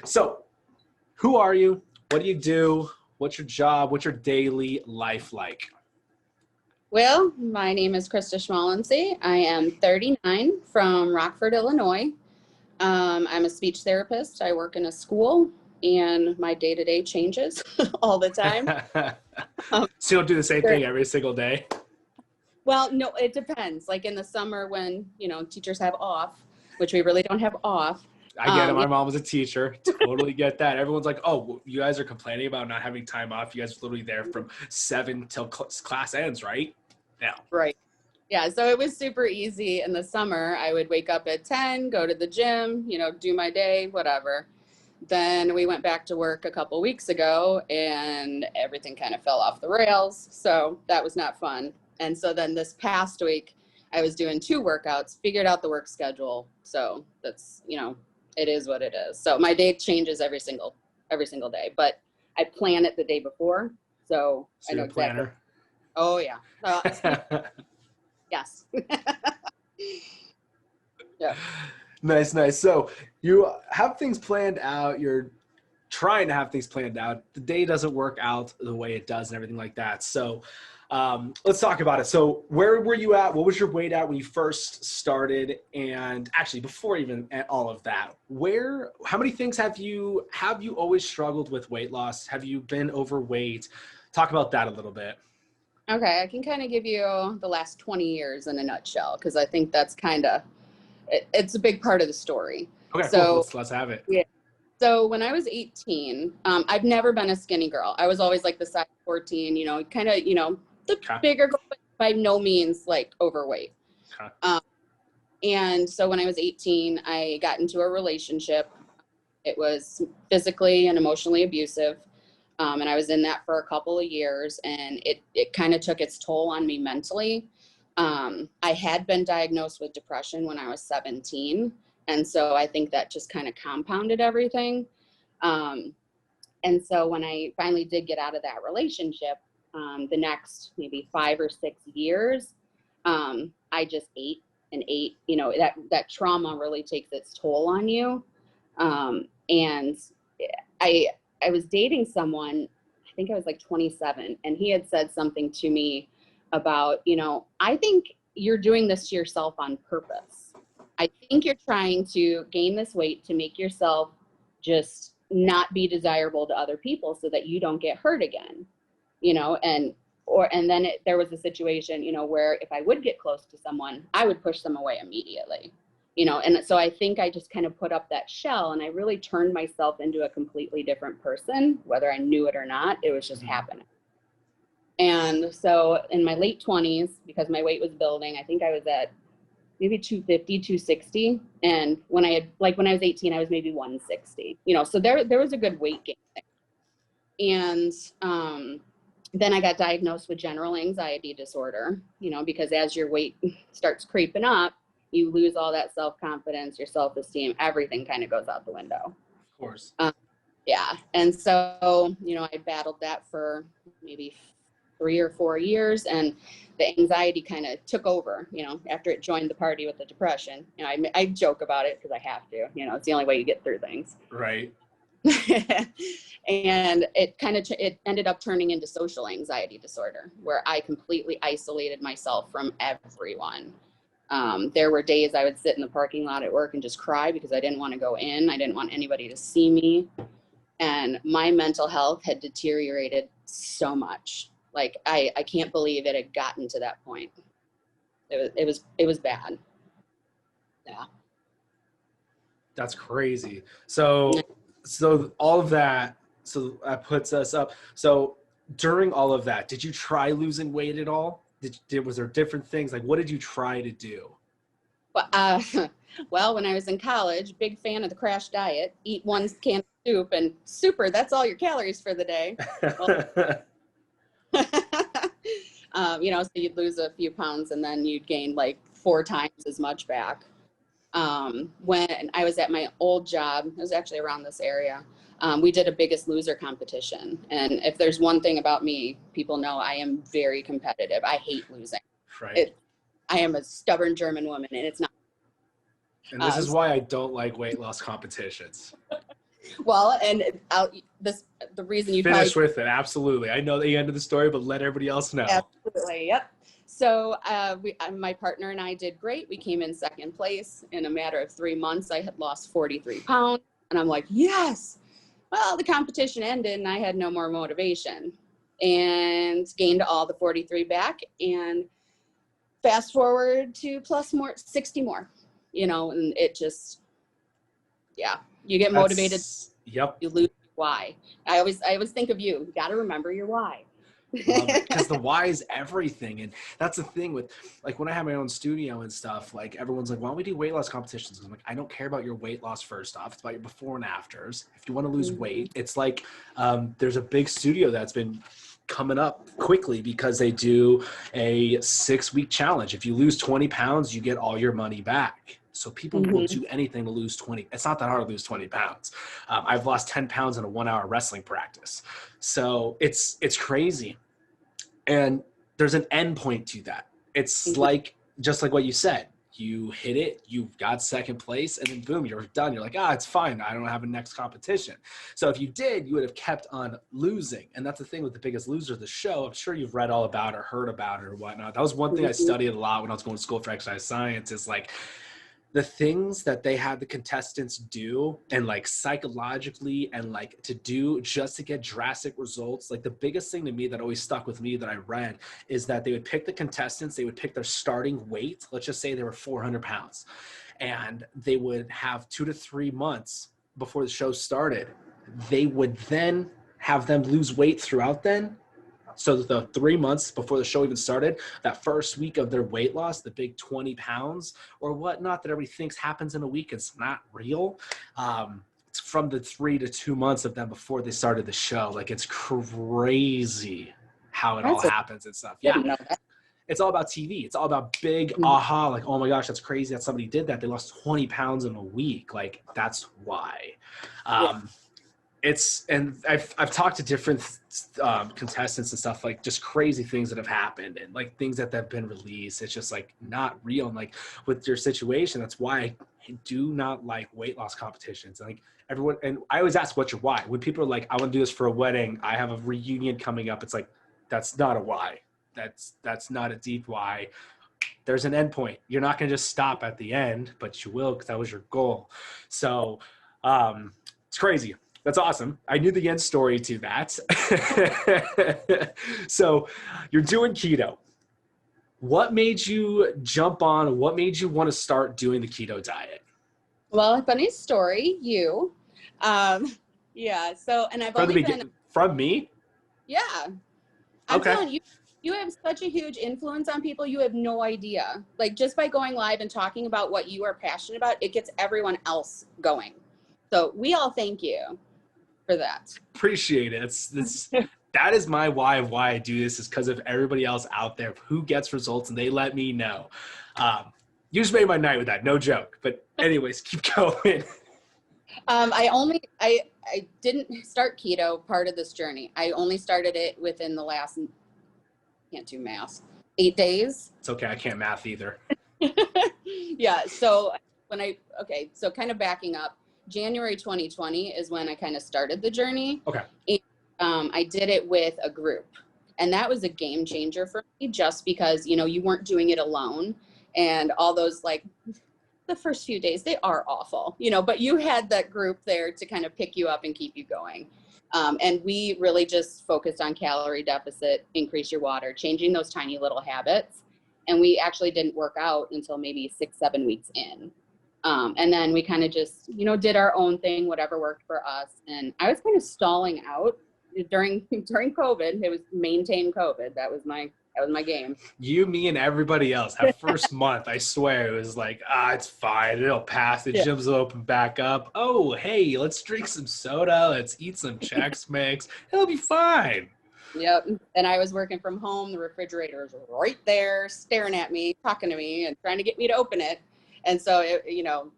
So who are you? What do you do? What's your job? What's your daily life like? Well, my name is Krista Schmalensee. I am 39 from Rockford, Illinois. I'm a speech therapist. I work in a school, and my day-to-day changes all the time. So you don't do the same thing every single day? Well, no, it depends. Like in the summer when, teachers have off, which we really don't have off. I get it. My mom was a teacher. Totally get that. Everyone's like, oh, you guys are complaining about not having time off. You guys are literally there from 7 till class ends, right? Yeah. Right. Yeah. So it was super easy in the summer. I would wake up at 10, go to the gym, do my day, whatever. Then we went back to work a couple weeks ago and everything kind of fell off the rails. So that was not fun. And so then this past week I was doing 2 workouts, figured out the work schedule. So that's, it is what it is. So my day changes every single day, but I plan it the day before. So I know exactly. Planner. Oh yeah. Yes. Yeah. Nice. So you have things planned out. You're trying to have things planned out. The day doesn't work out the way it does and everything like that. So let's talk about it. So where were you at? What was your weight at when you first started? And actually, before even all of that, how many things have you always struggled with weight loss? Have you been overweight? Talk about that a little bit. Okay, I can kind of give you the last 20 years in a nutshell, because I think that's it's a big part of the story. Okay, so cool. Let's have it. Yeah. So when I was 18, I've never been a skinny girl. I was always like the size 14, bigger girl, but by no means like overweight. Okay. And so when I was 18, I got into a relationship. It was physically and emotionally abusive. And I was in that for a couple of years, and it kind of took its toll on me mentally. I had been diagnosed with depression when I was 17. And so I think that just kind of compounded everything. And so when I finally did get out of that relationship, the next maybe 5 or 6 years, I just ate and ate. That trauma really takes its toll on you. And I was dating someone, I think I was like 27, and he had said something to me about, I think you're doing this to yourself on purpose. I think you're trying to gain this weight to make yourself just not be desirable to other people so that you don't get hurt again, and then there was a situation, where if I would get close to someone, I would push them away immediately. And so I think I just kind of put up that shell, and I really turned myself into a completely different person, whether I knew it or not. It was just happening. And so in my late 20s, because my weight was building, I think I was at maybe 250, 260. And when I was 18, I was maybe 160, so there was a good weight gain there. And then I got diagnosed with general anxiety disorder, because as your weight starts creeping up, you lose all that self-confidence, your self-esteem, everything kind of goes out the window. Of course. Yeah. And so, I battled that for maybe 3 or 4 years, and the anxiety kind of took over, after it joined the party with the depression. I joke about it because I have to, it's the only way you get through things. Right. And it ended up turning into social anxiety disorder, where I completely isolated myself from everyone. There were days I would sit in the parking lot at work and just cry because I didn't want to go in. I didn't want anybody to see me. And my mental health had deteriorated so much. Like, I can't believe it had gotten to that point. It was bad. Yeah. That's crazy. So all of that, so that puts us up. So during all of that, did you try losing weight at all? Was there different things? Like, what did you try to do? Well, when I was in college, big fan of the crash diet, eat 1 can of soup and super, that's all your calories for the day. So you'd lose a few pounds and then you'd gain like 4 times as much back. When I was at my old job, it was actually around this area, we did a Biggest Loser competition. And if there's one thing about me, people know I am very competitive. I hate losing. Right. I am a stubborn German woman, and it's not. And this is why I don't like weight loss competitions. Well, and the reason you finish with it. Absolutely. I know the end of the story, but let everybody else know. Absolutely. Yep. So my partner and I did great. We came in second place. In a matter of 3 months, I had lost 43 pounds. And I'm like, yes. Well, the competition ended and I had no more motivation and gained all the 43 back. And fast forward to plus more, 60 more, and it just, yeah, you get motivated. Yep. You lose why. I always think of you. You got to remember your why. Because the why is everything. And that's the thing with, like, when I have my own studio and stuff, like, everyone's like, why don't we do weight loss competitions? I'm like, I don't care about your weight loss first off. It's about your before and afters. If you want to lose weight, it's like, there's a big studio that's been coming up quickly because they do a 6-week challenge. If you lose 20 pounds, you get all your money back. So people will do anything to lose 20. It's not that hard to lose 20 pounds. I've lost 10 pounds in a 1-hour wrestling practice. So it's crazy. And there's an end point to that. It's like, just like what you said, you hit it, you've got second place, and then boom, you're done. You're like, it's fine. I don't have a next competition. So if you did, you would have kept on losing. And that's the thing with The Biggest Loser, the show. I'm sure you've read all about it or heard about it or whatnot. That was one thing I studied a lot when I was going to school for exercise science, is like, the things that they had the contestants do, and like psychologically, and like to do just to get drastic results. Like, the biggest thing to me that always stuck with me that I read is that they would pick the contestants, they would pick their starting weight. Let's just say they were 400 pounds, and they would have 2 to 3 months before the show started. They would then have them lose weight throughout then. So the 3 months before the show even started, that first week of their weight loss, the big 20 pounds or whatnot that everybody thinks happens in a week, it's not real. It's from the 3 to 2 months of them before they started the show. Like, it's crazy how it all happens and stuff. Yeah. It's all about TV. It's all about big aha, like, oh my gosh, that's crazy that somebody did that. They lost 20 pounds in a week. Like, that's why. And I've talked to different contestants and stuff, like, just crazy things that have happened and like things that have been released. It's just like not real. And like with your situation, that's why I do not like weight loss competitions. Like, everyone, and I always ask, what's your why? When people are like, I want to do this for a wedding, I have a reunion coming up. It's like, that's not a why. That's not a deep why. There's an end point. You're not going to just stop at the end, but you will, because that was your goal. So it's crazy. That's awesome. I knew the end story to that. So you're doing keto. What made you jump on? What made you want to start doing the keto diet? Well, funny story, you. Yeah. So, and I've only been from me. Yeah. I'm okay. telling you, you have such a huge influence on people. You have no idea. Like, just by going live and talking about what you are passionate about, it gets everyone else going. So we all thank you for that. Appreciate it. That is my why of why I do this, is because of everybody else out there who gets results and they let me know. You just made my night with that, no joke. But anyways, keep going. I didn't start keto part of this journey. I only started it within the last, can't do math, 8 days. It's okay. I can't math either. Yeah. So so kind of backing up, January 2020 is when I kind of started the journey. Okay. And, I did it with a group, and that was a game changer for me, just because, you weren't doing it alone, and all those, like, the first few days, they are awful, but you had that group there to kind of pick you up and keep you going. And we really just focused on calorie deficit, increase your water, changing those tiny little habits. And we actually didn't work out until maybe 6-7 weeks in. And then we kind of just, did our own thing, whatever worked for us. And I was kind of stalling out during COVID. It was maintain COVID. That was my game. You, me, and everybody else. That first month, I swear, it was like, it's fine. It'll pass. The gyms will open back up. Oh, hey, let's drink some soda. Let's eat some Chex Mix. It'll be fine. Yep. And I was working from home. The refrigerator was right there staring at me, talking to me and trying to get me to open it. And so,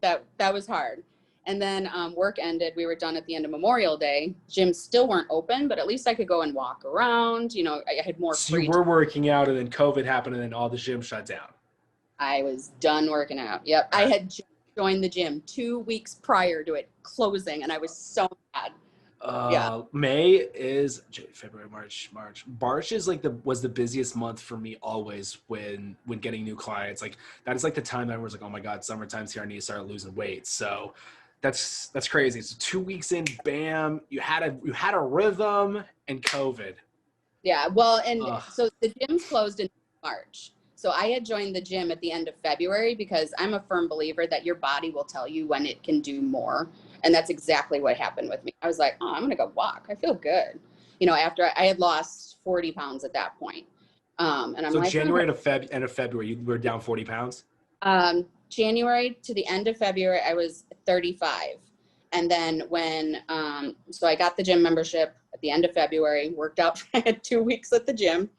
that was hard. And then work ended. We were done at the end of Memorial Day. Gyms still weren't open, but at least I could go and walk around. I had more free time. So you were working out, and then COVID happened, and then all the gyms shut down. I was done working out. Yep. I had joined the gym 2 weeks prior to it closing, and I was so mad. May is February, March is like was the busiest month for me always when getting new clients. Like that is like the time that I was like, oh my God, summertime's here. I need to start losing weight. So that's crazy. So 2 weeks in, bam, you had a rhythm and COVID. Yeah. Well, and so the gym's closed in March. So I had joined the gym at the end of February because I'm a firm believer that your body will tell you when it can do more. And that's exactly what happened with me. I was like, oh, I'm going to go walk. I feel good. You know, after I had lost 40 pounds at that point. And I'm so like, January to end of February, you were down 40 pounds? January to the end of February, I was 35. And then when, so I got the gym membership at the end of February, worked out, I had 2 weeks at the gym,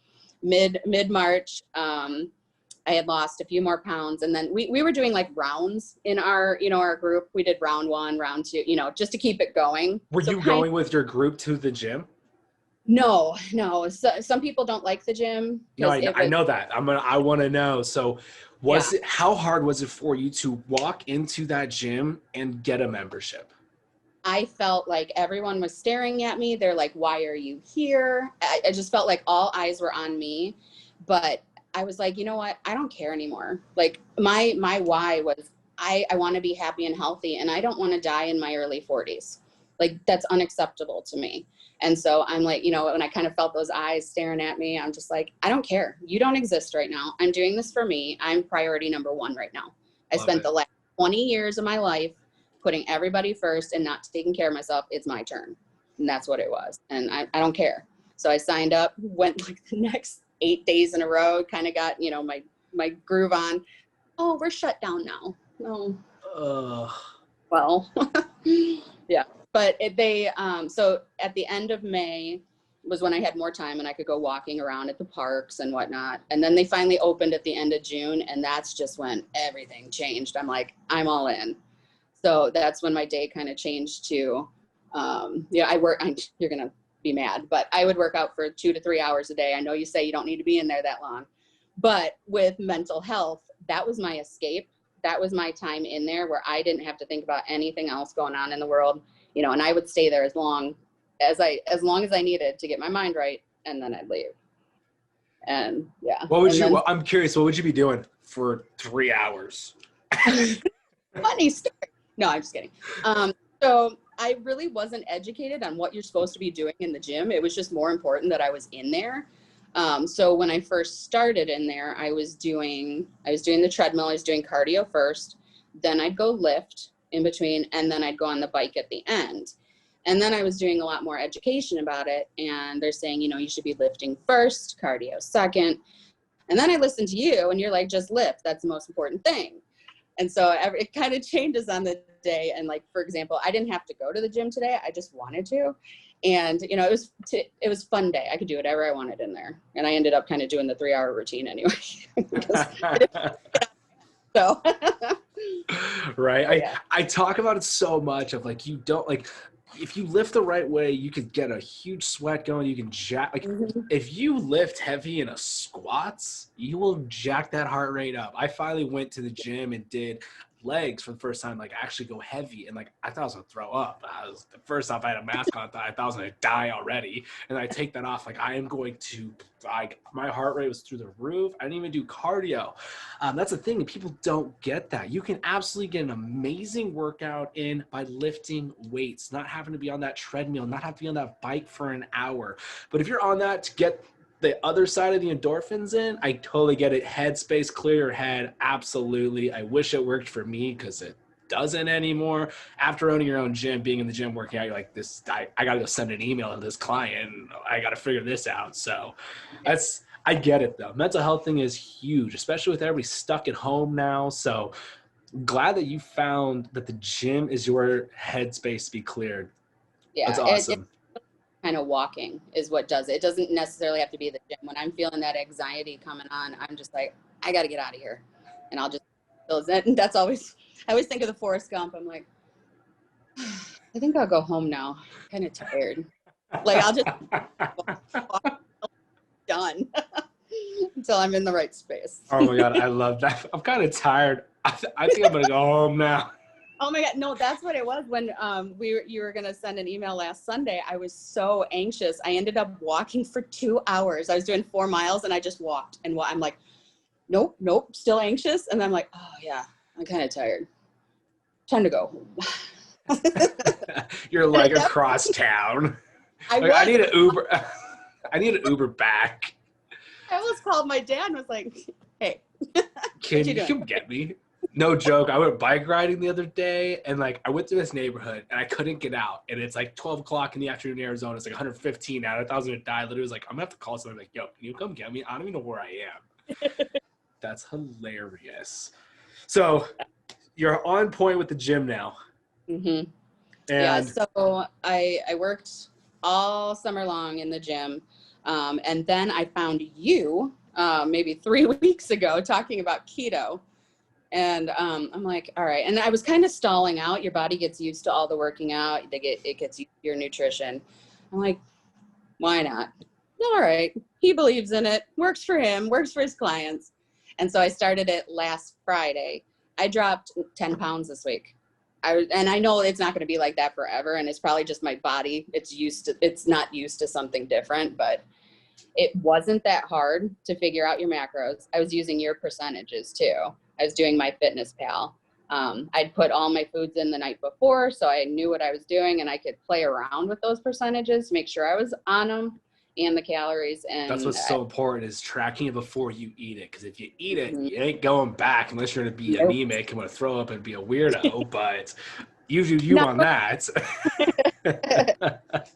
mid-March. I had lost a few more pounds. And then we were doing like rounds in our, you know, our group. We did round 1, round 2, you know, just to keep it going. Were you going with your group to the gym? No. So, some people don't like the gym. No, I know that. I want to know. So how hard was it for you to walk into that gym and get a membership? I felt like everyone was staring at me. They're like, why are you here? I just felt like all eyes were on me. But I was like, you know what? I don't care anymore. Like my why was I want to be happy and healthy, and I don't want to die in my early 40s. Like that's unacceptable to me. And so I'm like, you know, when I kind of felt those eyes staring at me, I'm just like, I don't care. You don't exist right now. I'm doing this for me. I'm priority number 1 right now. I spent the last 20 years of my life putting everybody first and not taking care of myself. It's my turn. And that's what it was. And I don't care. So I signed up, went like the next 8 days in a row, kind of got, you know, my groove on. Oh, we're shut down now. Oh, well, yeah. But so at the end of May was when I had more time and I could go walking around at the parks and whatnot. And then they finally opened at the end of June. And that's just when everything changed. I'm like, I'm all in. So that's when my day kind of changed to, you're going to be mad, but I would work out for 2 to 3 hours a day. I know you say you don't need to be in there that long, but with mental health, that was my escape. That was my time in there where I didn't have to think about anything else going on in the world, you know, and I would stay there as long as I needed to get my mind right. And then I'd leave. And yeah. I'm curious, what would you be doing for 3 hours? Funny story. No, I'm just kidding. So I really wasn't educated on what you're supposed to be doing in the gym. It was just more important that I was in there. So when I first started in there, I was doing the treadmill. I was doing cardio first. Then I'd go lift in between, and then I'd go on the bike at the end. And then I was doing a lot more education about it. And they're saying, you know, you should be lifting first, cardio second. And then I listened to you and you're like, just lift. That's the most important thing. And so it kind of changes on the day. And like, for example, I didn't have to go to the gym today. I just wanted to. And, you know, it was a fun day. I could do whatever I wanted in there. And I ended up kind of doing the 3-hour routine anyway. So. Right. Yeah. I talk about it so much of like, you don't like, if you lift the right way, you could get a huge sweat going. You can jack, like if you lift heavy in a squats, you will jack that heart rate up. I finally went to the gym and did legs for the first time, like actually go heavy. And like, I thought I was gonna throw up. The first off I had a mask on, I thought I was gonna die already. And I take that off, like I am going to, like my heart rate was through the roof. I didn't even do cardio. That's the thing, people don't get that. You can absolutely get an amazing workout in by lifting weights, not having to be on that treadmill, not have to be on that bike for an hour. But if you're on that to get the other side of the endorphins in, I totally get it. Headspace, clear your head. Absolutely. I wish it worked for me because it doesn't anymore. After owning your own gym, being in the gym, working out, you're like, I got to go send an email to this client. I got to figure this out. So I get it though. Mental health thing is huge, especially with everybody stuck at home now. So glad that you found that the gym is your headspace to be cleared. Yeah. That's awesome. Kind of walking is what does it. It doesn't necessarily have to be the gym. When I'm feeling that anxiety coming on, I'm just like, I got to get out of here. And I'll just, that's always, I always think of the Forrest Gump. I'm like, I think I'll go home now. I'm kind of tired. Like I'll just done until I'm in the right space. Oh my God. I love that. I'm kind of tired. I think I'm going to go home now. Oh my God. No, that's what it was when you were going to send an email last Sunday. I was so anxious. I ended up walking for 2 hours. I was doing 4 miles and I just walked and I'm like, nope, still anxious. And I'm like, oh yeah, I'm kind of tired. Time to go home. You're like across town. I need an Uber. I need an Uber back. I almost called my dad and was like, hey, can you come get me? No joke. I went bike riding the other day and like I went to this neighborhood and I couldn't get out. And it's like 12 o'clock in the afternoon in Arizona. It's like 115 out. I thought I was going to die. Literally was like, I'm going to have to call someone. Like, yo, can you come get me? I don't even know where I am. That's hilarious. So you're on point with the gym now. Mm-hmm. Yeah, so I worked all summer long in the gym. And then I found you maybe 3 weeks ago talking about keto. And I'm like, all right. And I was kind of stalling out. Your body gets used to all the working out. It gets used to your nutrition. I'm like, why not? All right. He believes in it. Works for him. Works for his clients. And so I started it last Friday. I dropped 10 pounds this week. And I know it's not going to be like that forever. And it's probably just my body. It's not used to something different, but it wasn't that hard to figure out your macros. I was using your percentages too. I was doing my Fitness Pal. I'd put all my foods in the night before, so I knew what I was doing and I could play around with those percentages to make sure I was on them and the calories. And that's what's so important is tracking it before you eat it. Because if you eat it, you ain't going back unless you're going to be anemic and want to throw up and be a weirdo. But you on that.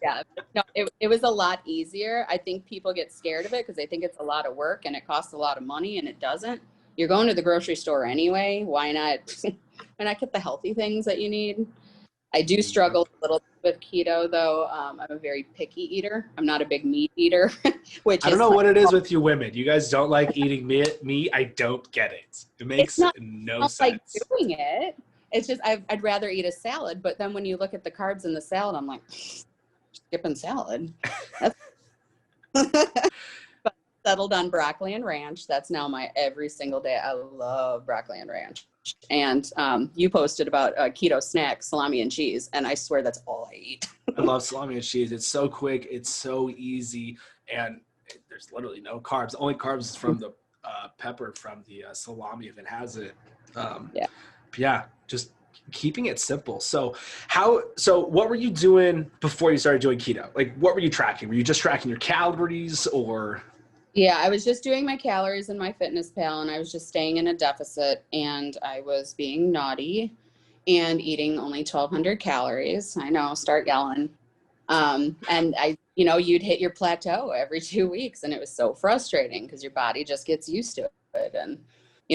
Yeah, no, it was a lot easier. I think people get scared of it because they think it's a lot of work and it costs a lot of money, and it doesn't. You're going to the grocery store anyway. Why not get the healthy things that you need? I do struggle a little with keto though. I'm a very picky eater. I'm not a big meat eater, which I don't know what it is with you women. You guys don't like eating meat. I don't get it. It makes no sense. Like doing it. It's just I'd rather eat a salad, but then when you look at the carbs in the salad, I'm like, skipping salad. But settled on broccoli and ranch. That's now my every single day. I love broccoli and ranch. And you posted about keto snack, salami and cheese, and I swear that's all I eat. I love salami and cheese. It's so quick. It's so easy, and there's literally no carbs. The only carbs is from the pepper from the salami if it has it. Yeah, just keeping it simple. So what were you doing before you started doing keto? Like, what were you tracking? Were you just tracking your calories or? Yeah, I was just doing my calories in my Fitness Pal, and I was just staying in a deficit, and I was being naughty and eating only 1,200 calories. I know, start yelling. And you'd hit your plateau every 2 weeks, and it was so frustrating because your body just gets used to it. And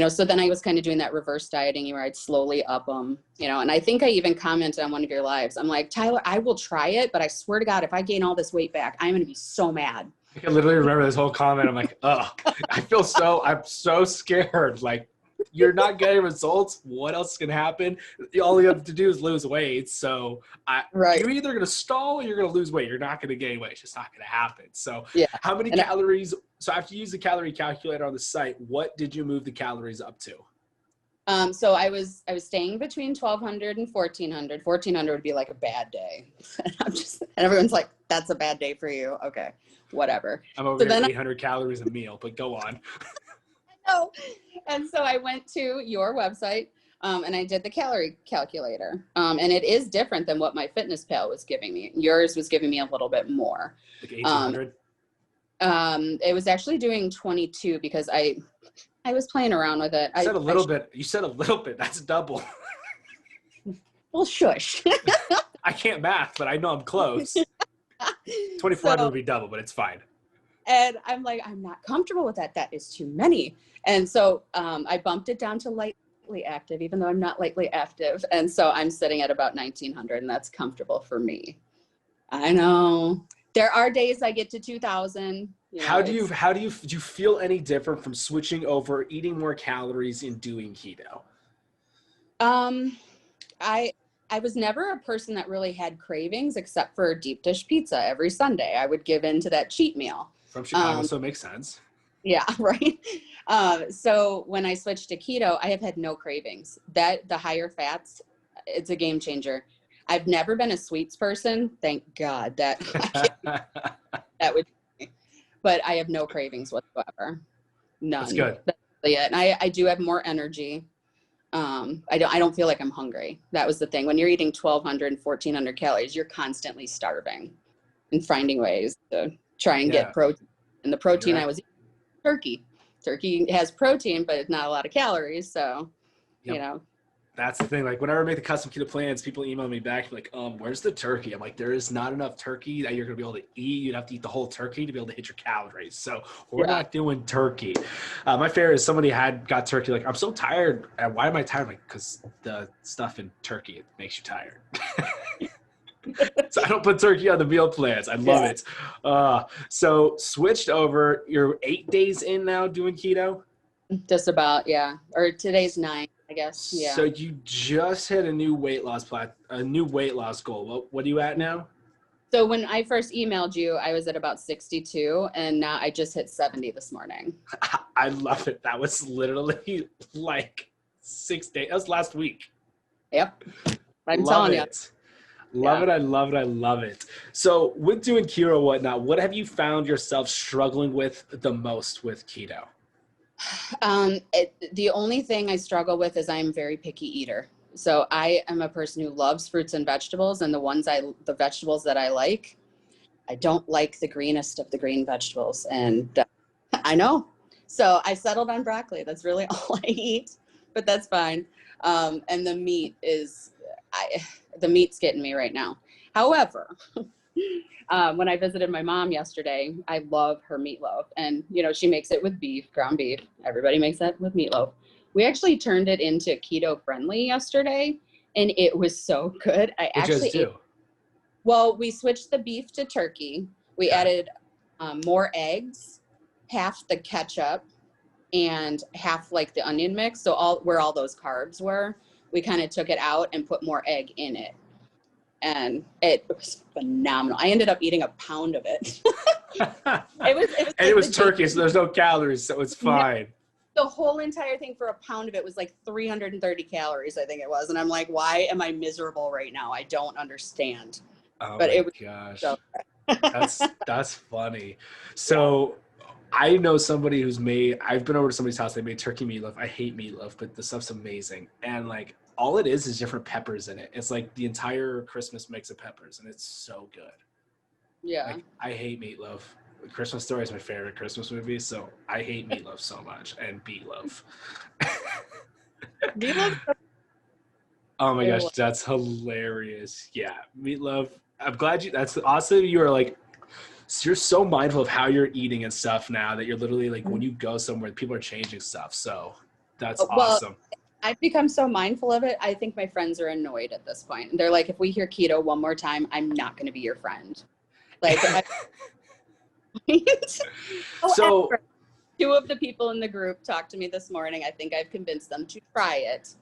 so then I was kind of doing that reverse dieting where I'd slowly up them, and I think I even commented on one of your lives. I'm like, Tyler, I will try it, but I swear to God, if I gain all this weight back, I'm going to be so mad. I can literally remember this whole comment. I'm like, I'm so scared. Like, you're not getting results. What else can happen? All you have to do is lose weight. So you're either going to stall or you're going to lose weight. You're not going to gain weight. It's just not going to happen. So how many calories? So after you use the calorie calculator on the site, what did you move the calories up to? So I was staying between 1,200 and 1,400. 1,400 would be like a bad day. And everyone's like, that's a bad day for you. Okay, whatever. I'm over here 800 calories a meal, but go on. I know. And so I went to your website and I did the calorie calculator. And it is different than what my Fitness Pal was giving me. Yours was giving me a little bit more. Like 1,800? It was actually doing 22 because I was playing around with it. You said a little bit. You said a little bit. That's double. Well, shush. I can't math, but I know I'm close. 2,400 would be double, but it's fine. And I'm like, I'm not comfortable with that. That is too many. And so I bumped it down to lightly active, even though I'm not lightly active. And so I'm sitting at about 1,900, and that's comfortable for me. I know. There are days I get to 2,000. Do you feel any different from switching over, eating more calories, and doing keto? I was never a person that really had cravings except for deep dish pizza every Sunday. I would give in to that cheat meal. From Chicago, so it makes sense. Yeah, right. So when I switched to keto, I have had no cravings. That the higher fats, it's a game changer. I've never been a sweets person. Thank God that that would, but I have no cravings whatsoever. None. That's good. That's really it. And I do have more energy. I don't feel like I'm hungry. That was the thing. When you're eating 1,200 and 1,400 calories, you're constantly starving and finding ways to try and get protein. And the protein I was eating, turkey. Turkey has protein, but it's not a lot of calories. So, you know. That's the thing. Like whenever I make the custom keto plans, people email me back like, where's the turkey? I'm like, there is not enough turkey that you're going to be able to eat. You'd have to eat the whole turkey to be able to hit your calories. So we're not doing turkey. My favorite is somebody got turkey. Like, I'm so tired. And why am I tired? Like, because the stuff in turkey, it makes you tired. So I don't put turkey on the meal plans. I love it. So switched over. You're 8 days in now doing keto? Just about, yeah. Or today's 9. I guess. Yeah. So you just hit a new weight loss goal. What are you at now? So when I first emailed you, I was at about 62, and now I just hit 70 this morning. I love it. That was literally like 6 days. That was last week. Yep. I'm telling you. Love it. I love it. I love it. So with doing keto and whatnot, what have you found yourself struggling with the most with keto? The only thing I struggle with is I'm a very picky eater. So I am a person who loves fruits and vegetables, and the vegetables that I like, I don't like the greenest of the green vegetables. And I know. So I settled on broccoli. That's really all I eat, but that's fine. And the meat the meat's getting me right now. However, when I visited my mom yesterday, I love her meatloaf, and she makes it with beef, ground beef. Everybody makes that with meatloaf. We actually turned it into keto friendly yesterday, and it was so good. Well, we switched the beef to turkey. We added more eggs, half the ketchup, and half like the onion mix. So where all those carbs were, we kind of took it out and put more egg in it. And it was phenomenal. I ended up eating a pound of it. It was turkey, so there's no calories, so it's fine. The whole entire thing for a pound of it was like 330 calories, I think it was. And I'm like, why am I miserable right now? I don't understand. Oh my gosh. So that's funny. So I know somebody I've been over to somebody's house, they made turkey meatloaf. I hate meatloaf, but the stuff's amazing. And like, all it is different peppers in it. It's like the entire Christmas mix of peppers, and it's so good. Yeah. Like, I hate meatloaf. Christmas Story is my favorite Christmas movie, so I hate meatloaf so much, and beetloaf. Meatloaf. Oh my gosh, that's hilarious. Yeah, meatloaf. I'm glad that's awesome. You are like, you're so mindful of how you're eating and stuff now that you're literally like, when you go somewhere, people are changing stuff. So that's awesome. I've become so mindful of it. I think my friends are annoyed at this point. They're like, if we hear keto one more time, I'm not going to be your friend. Like, so 2 of the people in the group talked to me this morning. I think I've convinced them to try it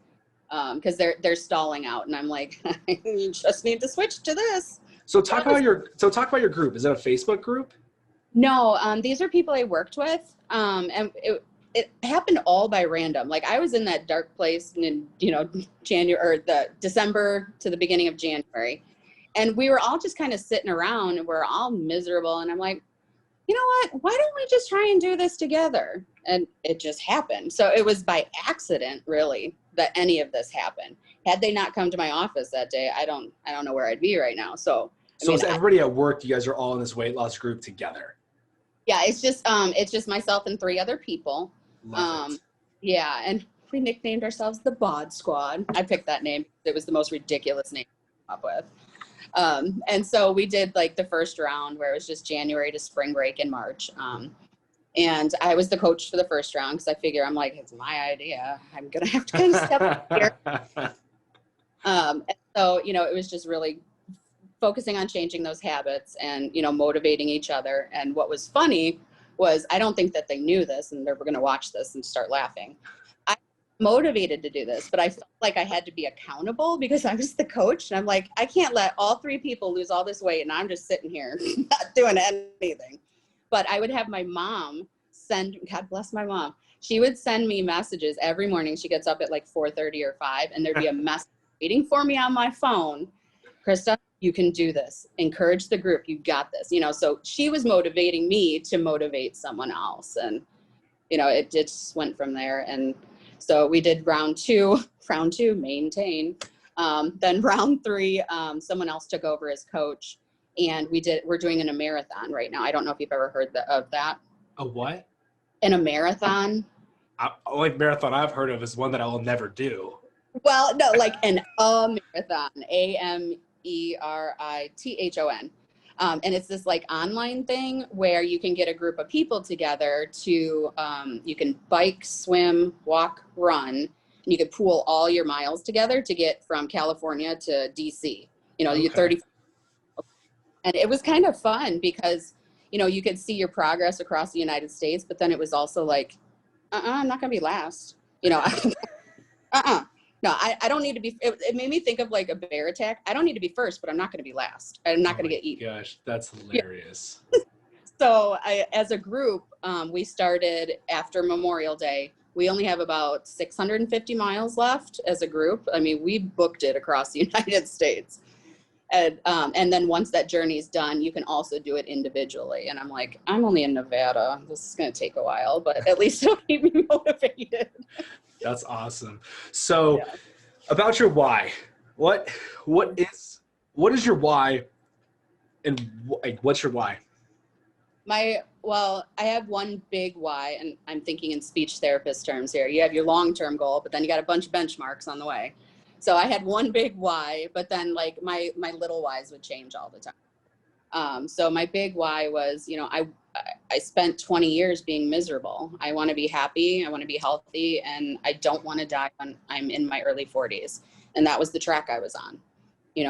because they're stalling out, and I'm like, you just need to switch to this. So talk about your group. Is it a Facebook group? No, these are people I worked with, and it happened all by random. Like I was in that dark place in, January or the December to the beginning of January. And we were all just kind of sitting around and we're all miserable. And I'm like, you know what, why don't we just try and do this together? And it just happened. So it was by accident really that any of this happened. Had they not come to my office that day, I don't know where I'd be right now. So is everybody at work, you guys are all in this weight loss group together? Yeah, it's just myself and 3 other people. Yeah, and we nicknamed ourselves the Bod Squad. I picked that name. It was the most ridiculous name to come up with. And so we did like the first round where it was just January to spring break in March. And I was the coach for the first round because I figure I'm like, it's my idea. I'm going to have to kind of step up here. And so, it was just really focusing on changing those habits and, motivating each other. And what was funny was I don't think that they knew this and they were going to watch this and start laughing. I was motivated to do this, but I felt like I had to be accountable because I was the coach. And I'm like, I can't let all 3 people lose all this weight and I'm just sitting here not doing anything. But I would have my mom God bless my mom, she would send me messages every morning. She gets up at like 4:30 or 5, and there'd be a message waiting for me on my phone. Krista, you can do this. Encourage the group. You got this. So she was motivating me to motivate someone else. And, it just went from there. And so we did round two, maintain. Then round 3, someone else took over as coach, and we're doing a marathon right now. I don't know if you've ever heard of that. A what? In a marathon. Only marathon I've heard of is one that I will never do. Well, no, like a marathon, AMERITHON. And it's this like online thing where you can get a group of people together to, you can bike, swim, walk, run, and you could pool all your miles together to get from California to DC, Okay. you 30. And it was kind of fun because, you could see your progress across the United States, but then it was also like, I'm not going to be last, No, I don't need to be. It made me think of like a bear attack. I don't need to be first, but I'm not going to be last. I'm not going to get eaten. Gosh, that's hilarious. Yeah. So as a group, we started after Memorial Day. We only have about 650 miles left as a group. I mean, we booked it across the United States. And then once that journey is done, you can also do it individually. And I'm like, I'm only in Nevada. This is going to take a while, but at least it'll keep me motivated. That's awesome. So about your why, what is your why, and what's your why? I have one big why, and I'm thinking in speech therapist terms here. You have your long-term goal, but then you got a bunch of benchmarks on the way. So I had one big why, but then like my little whys would change all the time. So my big why was, I spent 20 years being miserable. I want to be happy. I want to be healthy, and I don't want to die when I'm in my early 40s. And that was the track I was on,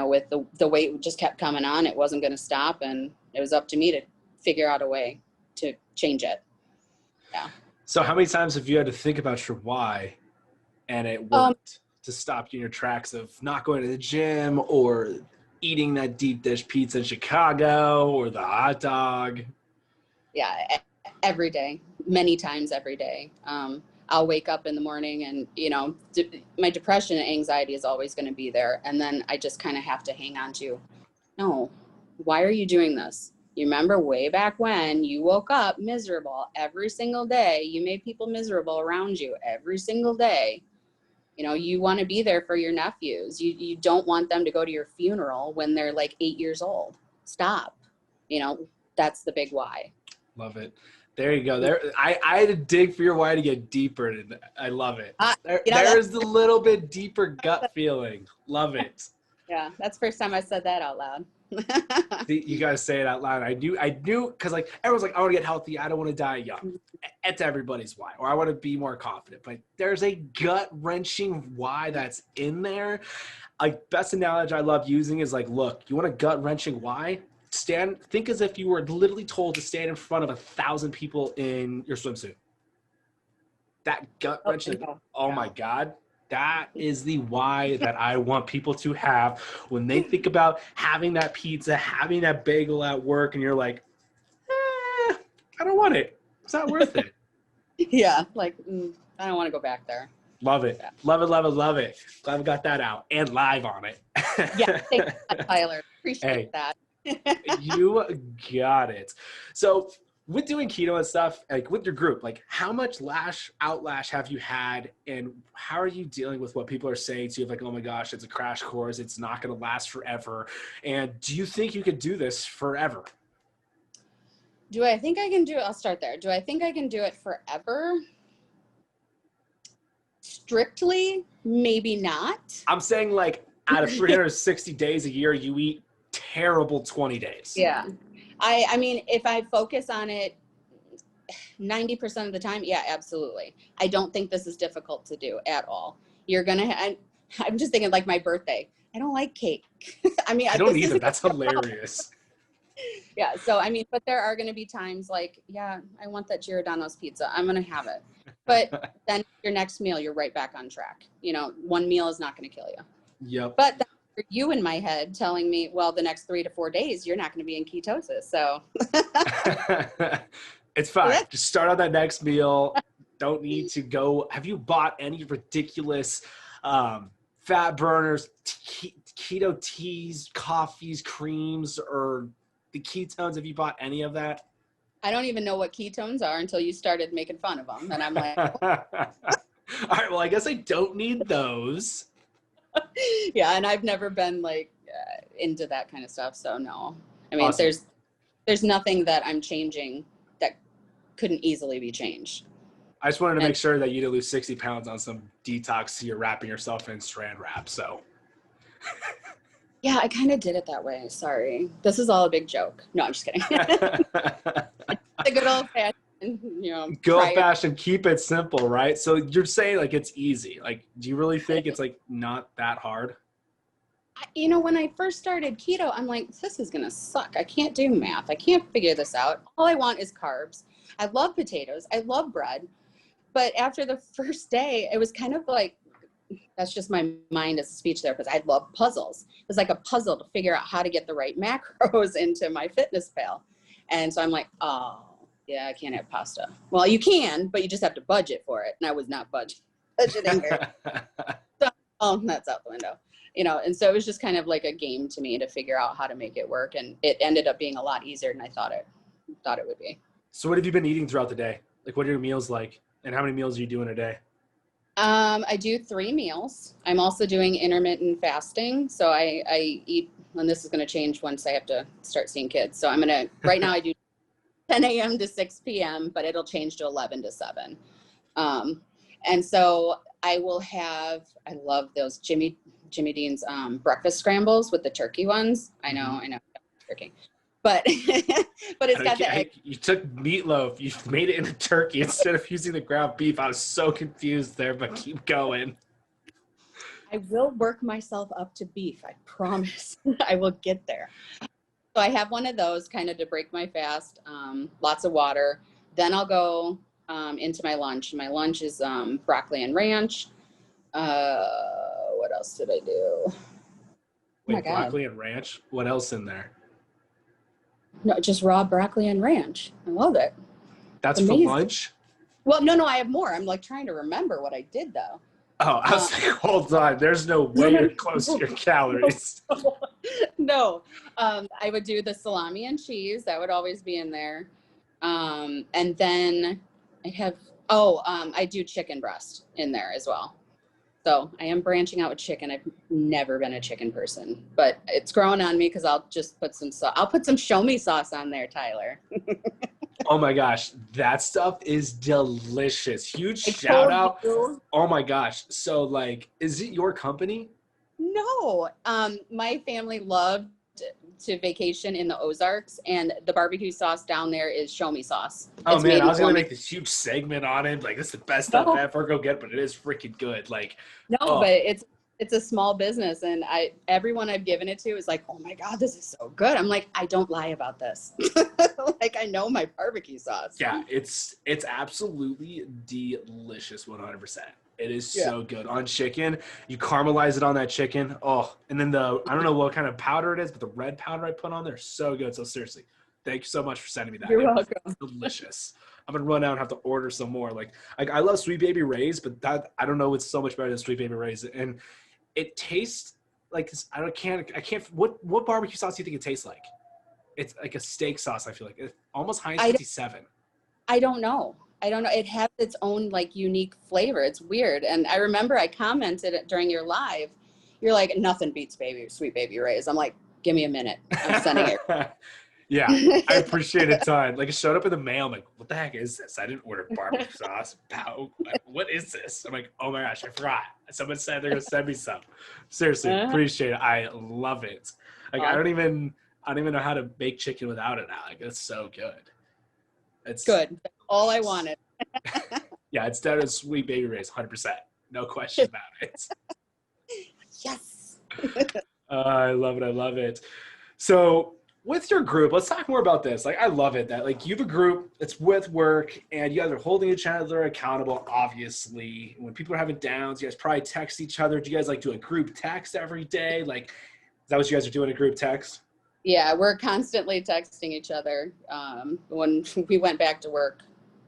with the weight just kept coming on. It wasn't going to stop. And it was up to me to figure out a way to change it. Yeah. So how many times have you had to think about your why and it worked to stop you in your tracks of not going to the gym or eating that deep dish pizza in Chicago or the hot dog? Yeah, every day, many times every day. I'll wake up in the morning and, my depression and anxiety is always going to be there. And then I just kind of have to hang on to, no, why are you doing this? You remember way back when you woke up miserable every single day. You made people miserable around you every single day. You want to be there for your nephews. You don't want them to go to your funeral when they're like 8 years old. Stop. That's the big why. Love it. There you go. There, I had to dig for your why to get deeper. And I love it. There's the little bit deeper gut feeling. Love it. Yeah, that's the first time I said that out loud. See, you guys say it out loud. I knew, because like everyone's like, I want to get healthy. I don't want to die young. It's everybody's why. Or I want to be more confident. But there's a gut wrenching why that's in there. Like best analogy I love using is like, look, you want a gut wrenching why? Think as if you were literally told to stand in front of 1,000 people in your swimsuit. That gut wrenching. Oh my God. That is the why that I want people to have when they think about having that pizza, having that bagel at work, and you're like, I don't want it. It's not worth it. Yeah, like, I don't want to go back there. Love it. Yeah. Love it, love it, love it. Glad we got that out and live on it. Yeah, thanks, Tyler. Appreciate that. You got it. So with doing keto and stuff, like with your group, like how much outlash have you had, and how are you dealing with what people are saying to you? Like, oh my gosh, it's a crash course. It's not going to last forever. And do you think you could do this forever? Do I think I can do it? I'll start there. Do I think I can do it forever? Strictly, maybe not. I'm saying like out of 360 days a year, you eat terrible 20 days. Yeah. I mean, if I focus on it 90% of the time, yeah, absolutely. I don't think this is difficult to do at all. I'm just thinking like my birthday. I don't like cake. I mean, I don't either. That's hilarious. Yeah. So, I mean, but there are going to be times like, yeah, I want that Giordano's pizza. I'm going to have it. But then your next meal, you're right back on track. One meal is not going to kill you. Yep. But that's you in my head telling me, well, the next 3 to 4 days, you're not going to be in ketosis. So it's fine. Just start on that next meal. don't need to go. Have you bought any ridiculous fat burners, keto teas, coffees, creams, or the ketones? Have you bought any of that? I don't even know what ketones are until you started making fun of them. And I'm like, All right, well, I guess I don't need those. yeah. And I've never been like into that kind of stuff. So no, I mean, Awesome. there's nothing that I'm changing that couldn't easily be changed. I just wanted to make sure that you didn't lose 60 pounds on some detox, so you're wrapping yourself in Saran wrap. So yeah, I kind of did it that way. Sorry. This is all a big joke. No, I'm just kidding. The good old fashioned, good old fashioned, keep it simple, right? So you're saying like it's easy. Like, do you really think it's like not that hard? When I first started keto, I'm like, this is going to suck. I can't do math. I can't figure this out. All I want is carbs. I love potatoes. I love bread. But after the first day, it was kind of like, that's just my mind as a speech therapist. I love puzzles. It was like a puzzle to figure out how to get the right macros into my fitness pal. And so I'm like, oh, yeah, I can't have pasta. Well, you can, but you just have to budget for it. And I was not budgeting very. So, that's out the window. And so it was just kind of like a game to me to figure out how to make it work. And it ended up being a lot easier than I thought it would be. So what have you been eating throughout the day? Like, what are your meals like? And how many meals are you doing a day? I do 3 meals. I'm also doing intermittent fasting. So I eat, and this is going to change once I have to start seeing kids. So right now I do 10 a.m. to 6 p.m., but it'll change to 11 to 7. And so I love those Jimmy Dean's breakfast scrambles with the turkey ones. I know, turkey. But it's got the egg. You took meatloaf, you made it into turkey instead of using the ground beef. I was so confused there, but keep going. I will work myself up to beef. I promise. I will get there. So I have one of those kind of to break my fast. Lots of water. Then I'll go into my lunch. My lunch is broccoli and ranch. What else did I do? Wait, broccoli and ranch? What else in there? No, just raw broccoli and ranch. I love it. That's amazing. For lunch? Well, no, I have more. I'm like trying to remember what I did though. Oh, I was like, hold on. There's no way you're close to your calories. No. I would do the salami and cheese. That would always be in there. And then I do chicken breast in there as well. So I am branching out with chicken. I've never been a chicken person, but it's growing on me because I'll just put some show me sauce on there, Tyler. Oh my gosh, that stuff is delicious. Huge shout out. Oh my gosh. So like, is it your company? No. My family loved to vacation in the Ozarks, and the barbecue sauce down there is show me sauce. Oh man, I was gonna make this huge segment on it. Like, this is the best stuff ever. Go get it, but it is freaking good. Like, but it's a small business, and everyone I've given it to is like, oh my God, this is so good. I'm like, I don't lie about this. Like, I know my barbecue sauce. Yeah, it's absolutely delicious, 100%. It is so good. On chicken, you caramelize it on that chicken. Oh, and then I don't know what kind of powder it is, but the red powder I put on there is so good. So seriously, thank you so much for sending me that. You're welcome. Delicious. I'm going to run out and have to order some more. Like I love Sweet Baby Ray's, but I don't know what's so much better than Sweet Baby Ray's. And it tastes like, I can't, what barbecue sauce do you think it tastes like? It's like a steak sauce, I feel like. It's almost Heinz 57. I don't know. It has its own like unique flavor. It's weird. And I remember I commented during your live, you're like, nothing beats Sweet Baby Ray's. I'm like, give me a minute. I'm sending it. Yeah, I appreciate it a ton. Like, it showed up in the mail. I'm like, what the heck is this? I didn't order barbecue sauce. What is this? I'm like, oh my gosh, I forgot. Someone said they're going to send me some. Seriously, appreciate it. I love it. Like, I don't even know how to make chicken without it now. Like, it's so good. It's good. All I wanted. Yeah, it's down to Sweet Baby Ray's, 100%. No question about it. Yes. I love it. I love it. So with your group, let's talk more about this. Like, I love it that like you have a group that's with work and you guys are holding each other accountable, obviously. When people are having downs, you guys probably text each other. Do you guys like do a group text every day? Like, is that what you guys are doing, a group text? Yeah, we're constantly texting each other. When we went back to work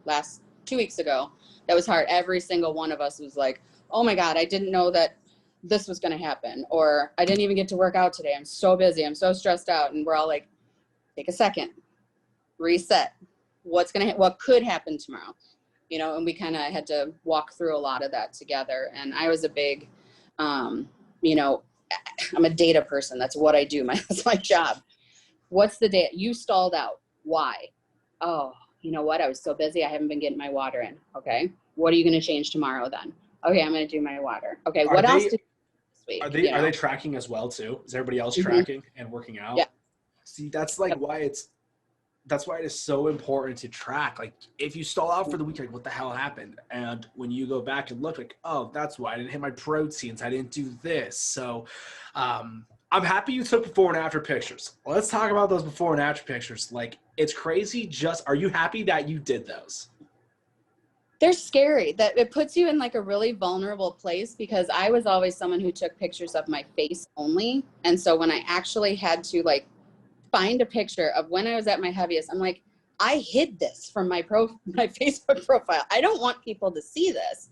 last 2 weeks ago. That was hard. Every single one of us was like, oh my God, I didn't know that this was going to happen. Or I didn't even get to work out today. I'm so busy. I'm so stressed out. And we're all like, take a second, reset. What could happen tomorrow? You know, and we kind of had to walk through a lot of that together. And I was a big, you know, I'm a data person. That's what I do. That's my job. What's the data? You stalled out. Why? Oh, you know what? I was so busy. I haven't been getting my water in. Okay. What are you going to change tomorrow then? Okay. I'm going to do my water. Okay. What else did you do this week? Are they tracking as well too? Is everybody else tracking and working out? Yeah. See, that's like that's why it is so important to track. Like if you stall out for the week, like what the hell happened? And when you go back and look, like, oh, that's why I didn't hit my proteins. I didn't do this. So I'm happy you took before and after pictures. Let's talk about those before and after pictures. Like it's crazy. Are you happy that you did those? They're scary. That it puts you in like a really vulnerable place, because I was always someone who took pictures of my face only. And so when I actually had to like find a picture of when I was at my heaviest, I'm like, I hid this from my Facebook profile. I don't want people to see this.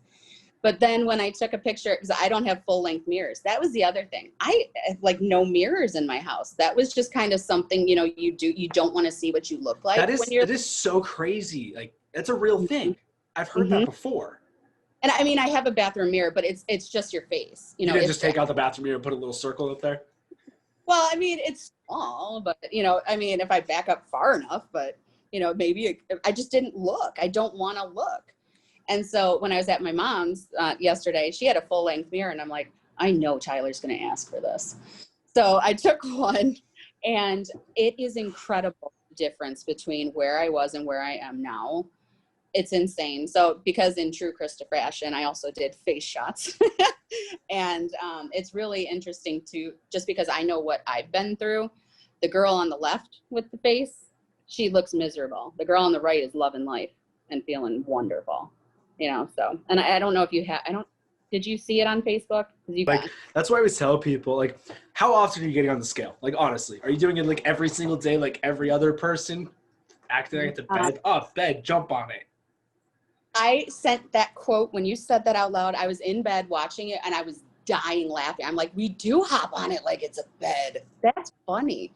But then when I took a picture, because I don't have full length mirrors, that was the other thing. I like no mirrors in my house. That was just kind of something, you know, you don't want to see what you look like. That is so crazy. Like that's a real thing. I've heard that before. And I mean, I have a bathroom mirror, but it's just your face. You know, you can just take out the bathroom mirror and put a little circle up there. Well, I mean, it's small, but, you know, I mean, if I back up far enough, but, you know, maybe I just didn't look. I don't want to look. And so when I was at my mom's yesterday, she had a full length mirror and I'm like, I know Tyler's going to ask for this. So I took one, and it is incredible difference between where I was and where I am now. It's insane. So because in true Christopher fashion, I also did face shots. And it's really interesting to, just because I know what I've been through. The girl on the left with the face, she looks miserable. The girl on the right is loving life and feeling wonderful, you know? So, and I don't know if you did you see it on Facebook? That's why I always tell people, like, how often are you getting on the scale? Like, honestly, are you doing it like every single day, like every other person acting at the bed, jump on it? I sent that quote when you said that out loud. I was in bed watching it and I was dying laughing. I'm like, we do hop on it like it's a bed. That's funny.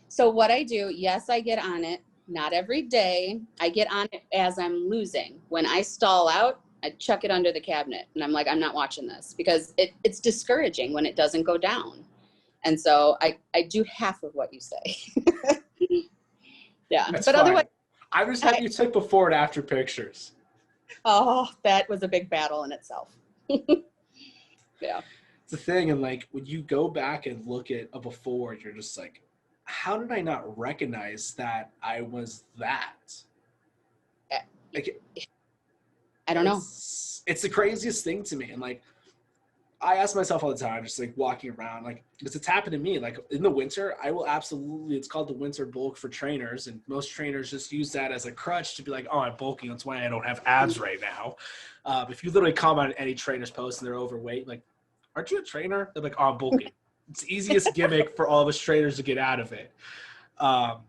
So what I do, yes, I get on it. Not every day. I get on it as I'm losing. When I stall out, I chuck it under the cabinet and I'm like, I'm not watching this, because it's discouraging when it doesn't go down. And so I do half of what you say. Yeah. That's but fine. Otherwise, I was happy you took before and after pictures. Oh, that was a big battle in itself. Yeah. It's the thing. And like, when you go back and look at a before, you're just like, how did I not recognize that I was that? Like, I don't know. It's the craziest thing to me. And like, I ask myself all the time, just like walking around, like, because it's happened to me. Like in the winter, I will absolutely, it's called the winter bulk for trainers. And most trainers just use that as a crutch to be like, oh, I'm bulking. That's why I don't have abs right now. If you literally comment on any trainer's post and they're overweight, like, aren't you a trainer? They're like, oh, I'm bulking. It's the easiest gimmick for all of us trainers to get out of it. But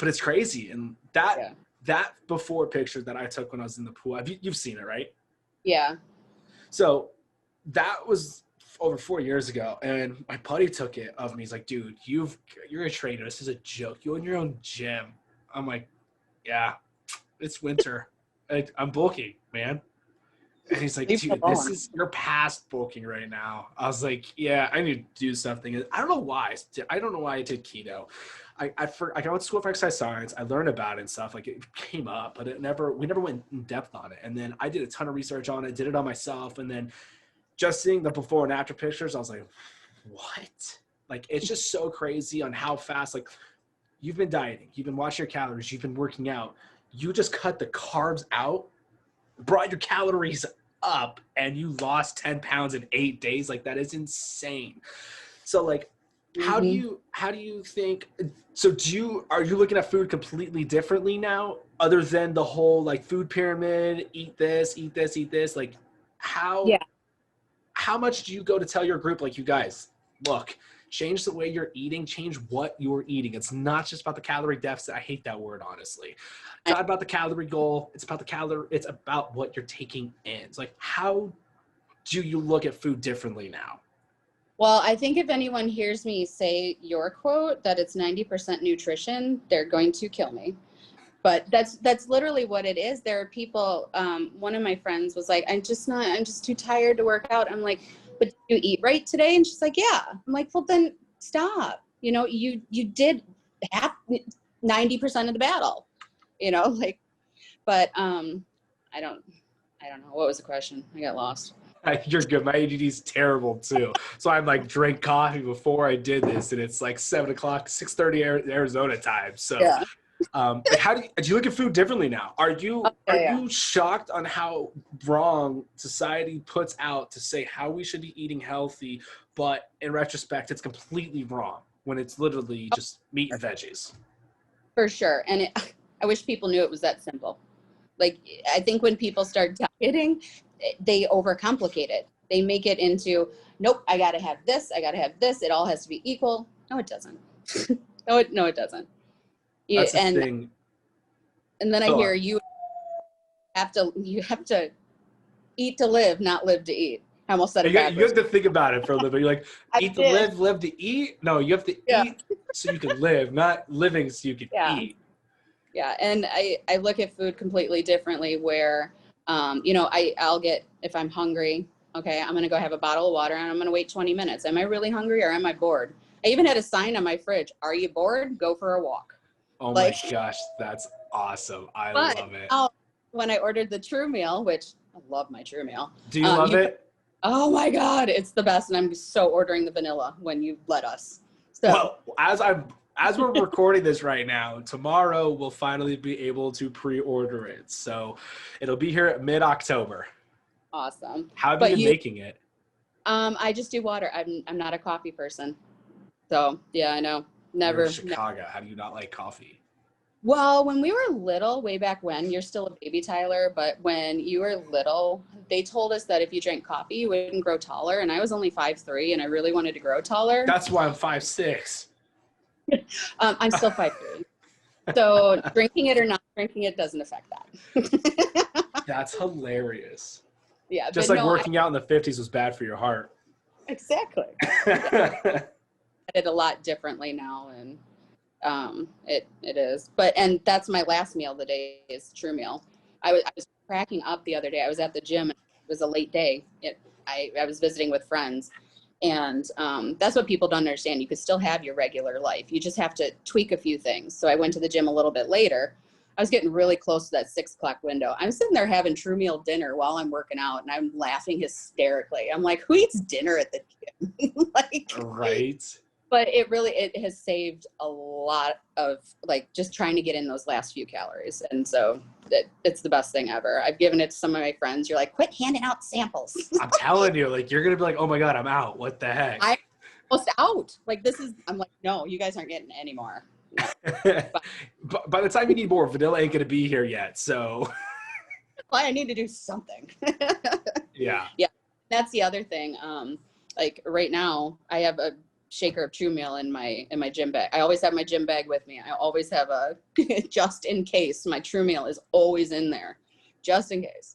it's crazy. And that before picture that I took when I was in the pool, you've seen it, right? Yeah. So that was over 4 years ago, and my buddy took it of me. He's like, dude, you're a trainer. This is a joke. You own your own gym. I'm like, yeah, it's winter. I'm bulking, man. And he's like, dude, you're past bulking right now. I was like, yeah, I need to do something. I don't know why. I don't know why I did keto. I went to school for exercise science. I learned about it and stuff. Like it came up, but we never went in depth on it. And then I did a ton of research on it, did it on myself. And then just seeing the before and after pictures, I was like, what? Like, it's just so crazy on how fast, like, you've been dieting, you've been watching your calories, you've been working out. You just cut the carbs out, brought your calories up, and you lost 10 pounds in 8 days. Like, that is insane. So, like, how do you think, so are you looking at food completely differently now, other than the whole, like, food pyramid, eat this, like, how much do you go to tell your group, like, you guys, look, change the way you're eating, change what you're eating. It's not just about the calorie deficit. I hate that word, honestly. It's not about the calorie goal. It's about what you're taking in. It's like, how do you look at food differently now? Well, I think if anyone hears me say your quote that it's 90% nutrition, they're going to kill me. But that's literally what it is. There are people, one of my friends was like, I'm just too tired to work out. I'm like, but did you eat right today? And she's like, yeah. I'm like, well, then stop. You know, you did half 90% of the battle, you know, like, but I don't know. What was the question? I got lost. You're good. My ADD is terrible too. So I'm like drank coffee before I did this, and it's like 7 o'clock, 6:30 Arizona time. So, Yeah. like, how do you look at food differently now? Are you shocked on how wrong society puts out to say how we should be eating healthy, but in retrospect, it's completely wrong when it's literally just meat and veggies? For sure. And I wish people knew it was that simple. Like, I think when people start dieting, they overcomplicate it. They make it into, nope, I got to have this. I got to have this. It all has to be equal. No, it doesn't. No, it doesn't. That's the thing. And then I hear you have to eat to live, not live to eat. I almost said it backwards. You have to think about it for a little bit. You're like, eat to live, live to eat. No, you have to eat so you can live, not living so you can eat. Yeah, and I look at food completely differently where, you know, I'll get, if I'm hungry, okay, I'm going to go have a bottle of water and I'm going to wait 20 minutes. Am I really hungry or am I bored? I even had a sign on my fridge, are you bored? Go for a walk. Oh my gosh, that's awesome. I love it. When I ordered the True Meal, which I love my True Meal. Do you love it? Oh my God, it's the best. And I'm so ordering the vanilla when you let us. So, well, as we're recording this right now, tomorrow we'll finally be able to pre-order it. So it'll be here at mid-October. Awesome. How have you been making it? I just do water. I'm not a coffee person. So yeah, I know. Never. You're in Chicago. How do you not like coffee? Well, when we were little, way back when, you're still a baby, Tyler, but when you were little, they told us that if you drank coffee, you wouldn't grow taller. And I was only 5'3", and I really wanted to grow taller. That's why I'm 5'6". I'm still 5'3". So drinking it or not drinking it doesn't affect that. That's hilarious. Yeah. Just like working out in the 50s was bad for your heart. Exactly. I did a lot differently now, and it is. And that's my last meal of the day is True Meal. I was cracking up the other day. I was at the gym. And it was a late day. I was visiting with friends. And that's what people don't understand. You could still have your regular life. You just have to tweak a few things. So I went to the gym a little bit later. I was getting really close to that 6 o'clock window. I'm sitting there having True Meal dinner while I'm working out, and I'm laughing hysterically. I'm like, who eats dinner at the gym? Like, right. But it has saved a lot of like just trying to get in those last few calories. And so it's the best thing ever. I've given it to some of my friends. You're like, quit handing out samples. I'm telling you, like, you're going to be like, oh my God, I'm out. What the heck? I'm almost out. Like I'm like, no, you guys aren't getting any more. No. But by the time you need more, vanilla ain't going to be here yet. So well, I need to do something. Yeah. Yeah. That's the other thing. Like right now I have a shaker of True Meal in my gym bag. I always have my gym bag with me. I always have a just in case. My True Meal is always in there, just in case.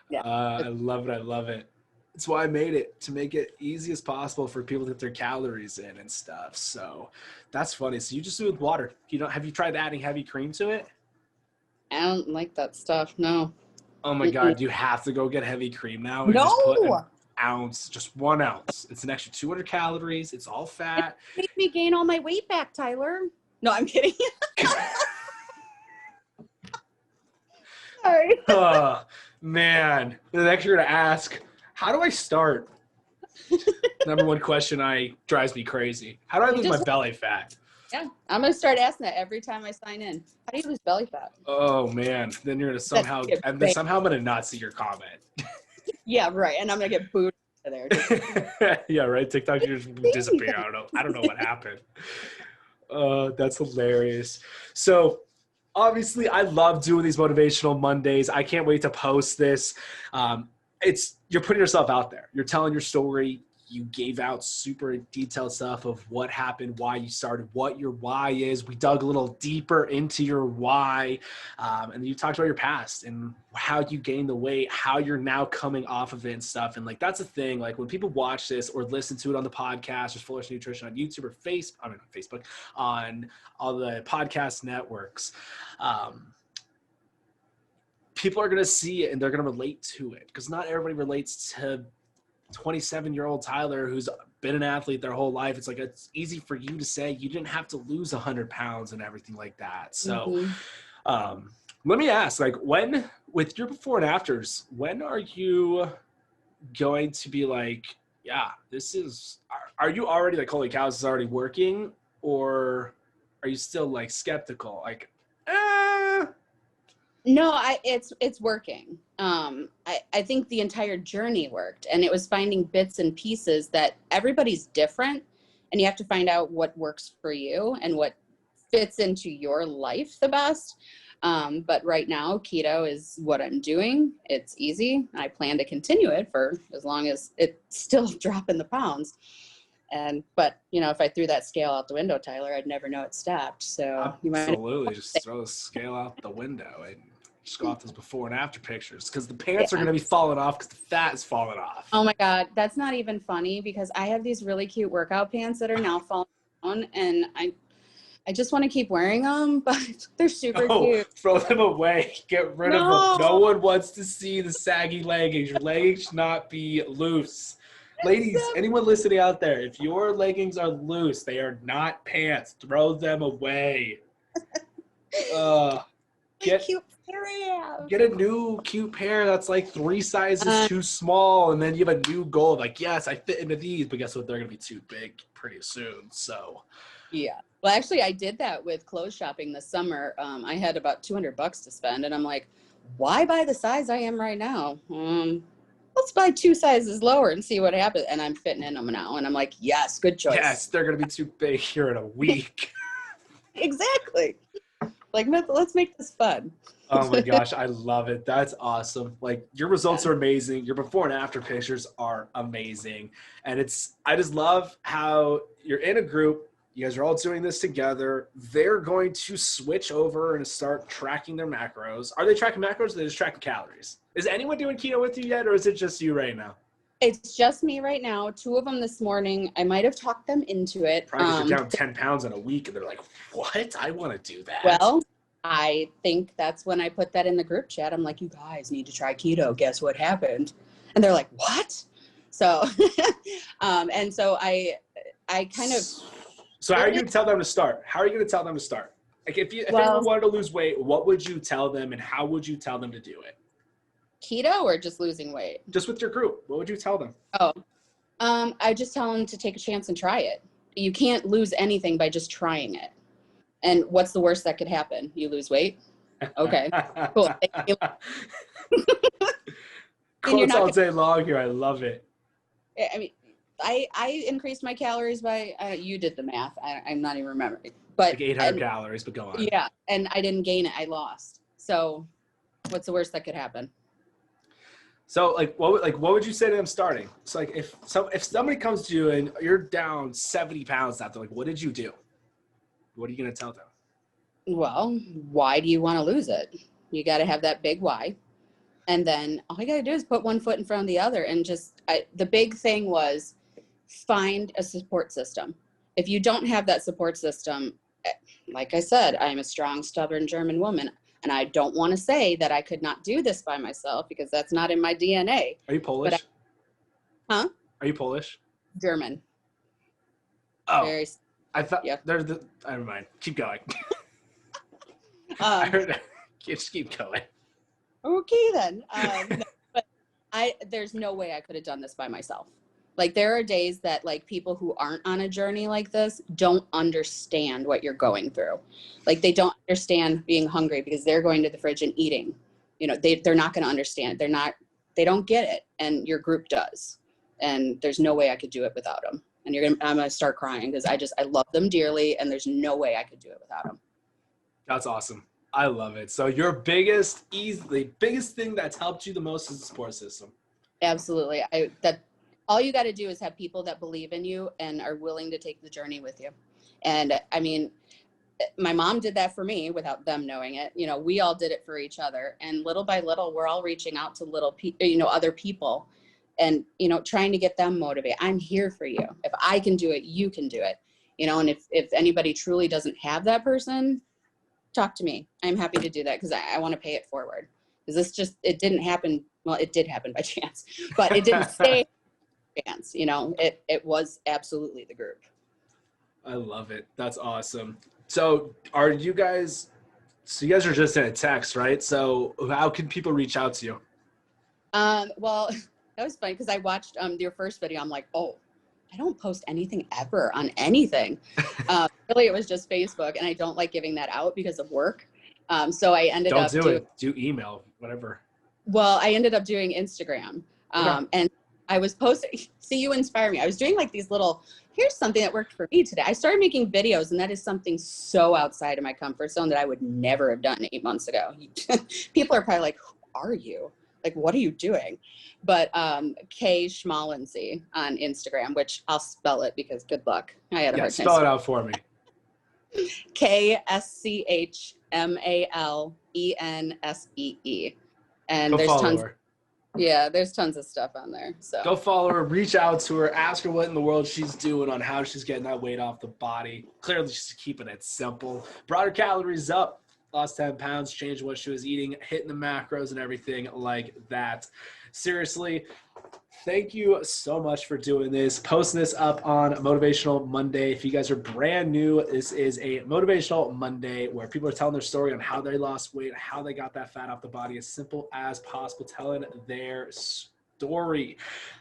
Yeah, I love it. I love it. That's why I made it, to make it easy as possible for people to get their calories in and stuff. So that's funny. So you just do it with water. Have you tried adding heavy cream to it? I don't like that stuff. No. Oh my God, you have to go get heavy cream now. No. Just put an ounce, just 1 ounce. It's an extra 200 calories. It's all fat. It made me gain all my weight back, Tyler. No, I'm kidding. Sorry. Oh, man. The next you're going to ask, how do I start? Number one question drives me crazy. How do I lose my belly fat? Yeah, I'm going to start asking that every time I sign in. How do you lose belly fat? Oh, man. Then you're going to somehow I'm going to not see your comment. Yeah, right. And I'm going to get booed there. Yeah, right. TikTok just disappear. I don't know what happened. That's hilarious. So obviously I love doing these motivational Mondays. I can't wait to post this. You're putting yourself out there. You're telling your story. you gave out super detailed stuff of what happened, why you started, what your why is. We dug a little deeper into your why. And you talked about your past and how you gained the weight, how you're now coming off of it and stuff. And like, that's the thing. Like when people watch this or listen to it on the podcast or Fullerton Nutrition on YouTube or Facebook, on all the podcast networks, people are going to see it and they're going to relate to it, because not everybody relates to 27-year-old Tyler who's been an athlete their whole life. It's like, it's easy for you to say you didn't have to lose 100 pounds and everything like that. So let me ask, like, when, with your before and afters, when are you going to be like, yeah, this is, are you already like, holy cow, this is already working? Or are you still like skeptical? Like, No, it's working. I think the entire journey worked, and it was finding bits and pieces that everybody's different, and you have to find out what works for you and what fits into your life the best. But right now, keto is what I'm doing. It's easy. I plan to continue it for as long as it's still dropping the pounds. But you know, if I threw that scale out the window, Tyler, I'd never know it stopped. So you might absolutely just throw the scale out the window and just go off those before and after pictures, because the pants are going to be falling off because the fat is falling off. Oh my God, that's not even funny, because I have these really cute workout pants that are now falling down, and I just want to keep wearing them, but they're super cute. Throw them away. Get rid of them. No one wants to see the saggy leggings. Your leggings should not be loose. Ladies, anyone listening out there, if your leggings are loose, they are not pants. Throw them away. Get a new cute pair that's like 3 sizes too small, and then you have a new goal. Like, yes, I fit into these, but guess what? They're going to be too big pretty soon. So, yeah. Well, actually, I did that with clothes shopping this summer. I had about $200 to spend, and I'm like, why buy the size I am right now? Let's buy 2 sizes lower and see what happens. And I'm fitting in them now, and I'm like, yes, good choice. Yes, they're going to be too big here in a week. Exactly. Like, let's make this fun. Oh my gosh, I love it. That's awesome. Like, your results are amazing. Your before and after pictures are amazing. And I just love how you're in a group. You guys are all doing this together. They're going to switch over and start tracking their macros. Are they tracking macros, or are they just tracking calories? Is anyone doing keto with you yet, or is it just you right now? It's just me right now. 2 of them this morning. I might have talked them into it. Probably because you're down 10 pounds in a week, and they're like, what? I want to do that. Well, I think that's when I put that in the group chat. I'm like, you guys need to try keto. Guess what happened? And they're like, what? So, and so I kind of. So how are you going to tell them to start? How are you going to tell them to start? Like, if anyone wanted to lose weight, what would you tell them, and how would you tell them to do it? Keto or just losing weight? Just with your group. What would you tell them? I just tell them to take a chance and try it. You can't lose anything by just trying it. And what's the worst that could happen? You lose weight? Okay, cool. Quotes all day long here. I love it. I mean, I increased my calories by, you did the math. I'm not even remembering. But like 800 calories, but go on. Yeah, and I didn't gain it. I lost. So what's the worst that could happen? So what would you say to them starting? So like if somebody comes to you and you're down 70 pounds now, they're like, what did you do? What are you going to tell them? Well, why do you want to lose it? You got to have that big why. And then all you got to do is put one foot in front of the other. And the big thing was find a support system. If you don't have that support system, like I said, I'm a strong, stubborn German woman. And I don't want to say that I could not do this by myself, because that's not in my DNA. Are you Polish? Huh? Are you Polish? German. Oh. I thought, yeah. Never mind. Keep going. I heard that. Just keep going. Okay, then. No, but there's no way I could have done this by myself. Like, there are days that, like, people who aren't on a journey like this don't understand what you're going through. Like, they don't understand being hungry because they're going to the fridge and eating. You know, they're not going to understand. They don't get it. And your group does. And there's no way I could do it without them. And I'm going to start crying because I love them dearly, and there's no way I could do it without them. That's awesome. I love it. So your biggest thing that's helped you the most is the support system. Absolutely. all you got to do is have people that believe in you and are willing to take the journey with you. And I mean, my mom did that for me without them knowing it. You know, we all did it for each other. And little by little, we're all reaching out to other people and, you know, trying to get them motivated. I'm here for you. If I can do it, you can do it. You know, and if anybody truly doesn't have that person, talk to me. I'm happy to do that because I want to pay it forward. Because it didn't happen. Well, it did happen by chance, but it didn't stay by chance. You know, it was absolutely the group. I love it. That's awesome. So you guys are just in a text, right? So how can people reach out to you? Well, that was funny because I watched your first video. I'm like, oh, I don't post anything ever on anything. Really, it was just Facebook, and I don't like giving that out because of work. So I ended up do email, whatever. Well, I ended up doing Instagram, Okay. and I was posting. See, you inspire me. I was doing like these little. Here's something that worked for me today. I started making videos, and that is something so outside of my comfort zone that I would never have done 8 months ago. People are probably like, "Who are you? Like, what are you doing?" But K Schmalency on Instagram, which I'll spell it because good luck. I had a hard time. Spell it out for me. KSCHMALENSEE. And Go there's follow tons. her. Yeah, there's tons of stuff on there. So go follow her, reach out to her, ask her what in the world she's doing on how she's getting that weight off the body. Clearly, she's keeping it simple. Brought her calories up, lost 10 pounds, changed what she was eating, hitting the macros and everything like that. Seriously, thank you so much for doing this, posting this up on Motivational Monday. If you guys are brand new, this is a Motivational Monday where people are telling their story on how they lost weight, how they got that fat off the body, as simple as possible, telling their story.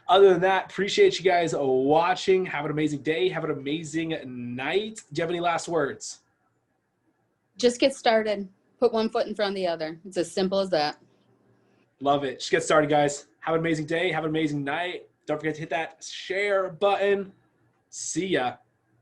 Other than that, appreciate you guys watching. Have an amazing day. Have an amazing night. Do you have any last words? Just get started. Put one foot in front of the other. It's as simple as that. Love it. Just get started, guys. Have an amazing day. Have an amazing night. Don't forget to hit that share button. See ya.